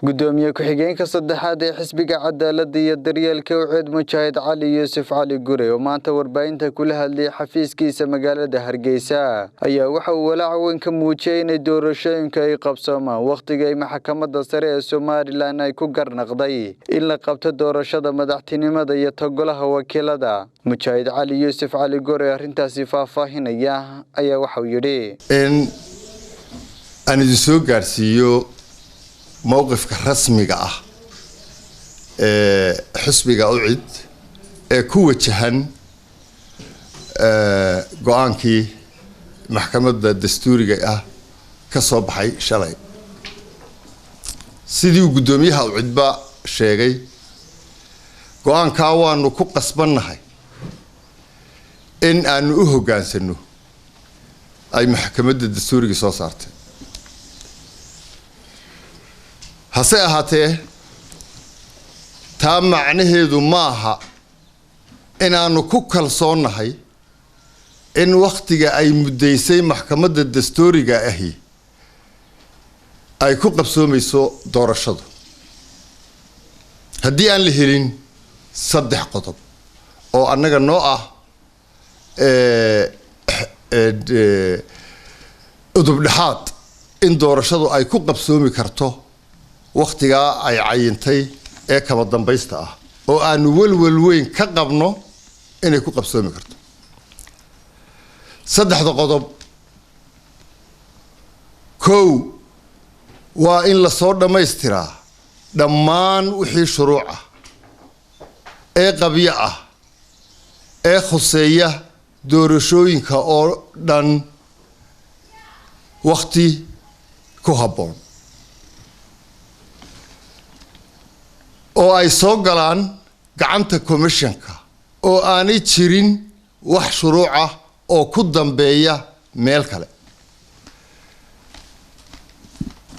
gudoomiye ku-xigeenka saddexaad ee xisbiga cadaaladda iyo daryeelka ucid mujaahid cali yuusuf cali gure oo maanta warbaahinta kula hadlay xafiiskiisa magaalada Hargeysa ayaa waxa uu walaac weyn ka muujiyay in doorashooyinka ay qabsoomaan waqtiga ay maxkamadda sare ee Soomaaliland ay ku garnaqday in la qabto doorashada madaxtinimada iyo golaha wakiilada. mujaahid cali yuusuf cali gure arintaasi faahfaahinaya ayaa waxa uu yiri أنا دسوق قارسيو موقف كرسمي حسبي قاعد كوة جهن قانكي محكمة الدستوري كصوب حي شرعي سيدي وقدوميها وعدبا شيء قان كاوان وكو قصبنا هاي إن أنه قانسنو أي محكمة الدستوري صارت hase ahaatee taa macnaheedu maaha inaanu ku kalsoonahay in waqtiga ay mudaysay maxkamadda dastuuriga ahi ay ku qabsoomayso doorashadu haddii aan la helin saddex qodob oo annaga noo ah udub dhaxaad in doorashadu ay ku qabsoomi karto waqtiga ay cayintay ee kaba dambaysta ah oo aanu walwal weyn ka qabno inay ku qabsoomi karto saddexda qodob kow waa in la soo dhammaystiraa dhammaan wixii shuruuc ah ee qabyo ah ee khuseeya doorashooyinka oo dhan waqti ku habboon oo ay soo galaan gacanta commissionka oo aanay jirin wax shuruuc ah oo ku dambeeya meel kale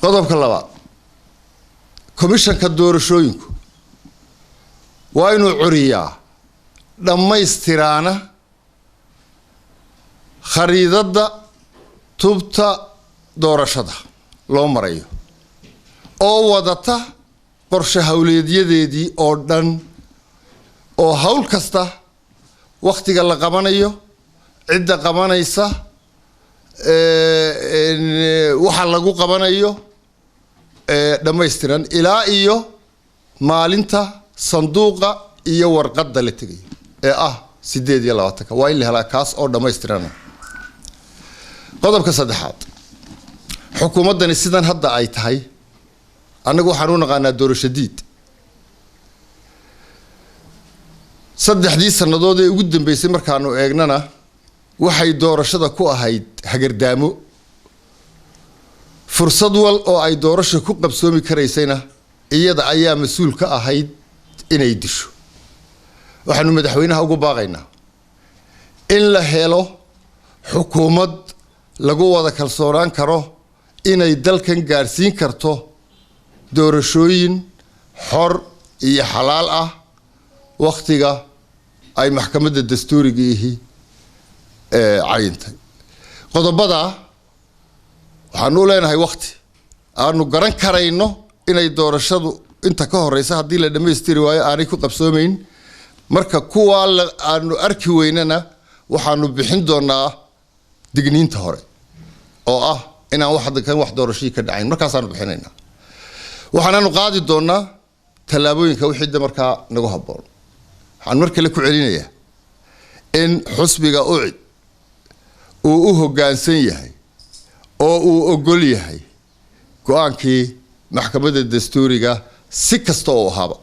qodobka labaad commissionka doorashooyinku waa inuu curiyaa dhammaystiraana khariidada tubta doorashada loo marayo oo wadata qorshe hawleedyadeedii oo dhan oo hawl kasta waqtiga la qabanayo cidda qabanaysa waxa lagu qabanayo dhammaystiran ilaa iyo maalinta sanduuqa iyo warqadda la tegayo ee ah 28 waa in la helaa kaas oo dhammaystiran qodobka saddexaad xukuumaddani sidan hadda ay tahay anagu waxaan u naqaanaa doorasho diid saddexdii sanadood ee ugu dambeysay markaanu eegnana waxay doorashada ku ahayd hagardaamo fursad wal oo ay doorasho ku qabsoomi karaysayna iyada ayaa mas'uul ka ahayd inay disho waxaanu madaxweynaha ugu baaqaynaa in la helo xukuumad lagu wada kalsoonaan karo inay dalkan gaarsiin karto doorashooyin xor iyo xalaal ah waqtiga ay maxkamadda dastuuriga ahi cayintay qodobada waxaan u leenahay waqti aanu garan karayno inay doorashadu inta ka horeysa haddii la dhammaystiri waayo aanay ku qabsoomayn marka kuwa aanu arki weynana waxaanu bixin doonaa digniinta hore oo ah inaan wax doorashadii ka dhacayn markaasaanu bixinaynaa waxaanu qaadi doonaa talaabooyinka wixii markaa nagu habboon waxaan mar kale ku celinayaa in xusbiga ucid uu u hoggaansan yahay oo uu ogol yahay go'aankii maxkamadda dastuuriga si kasta oo ahaaba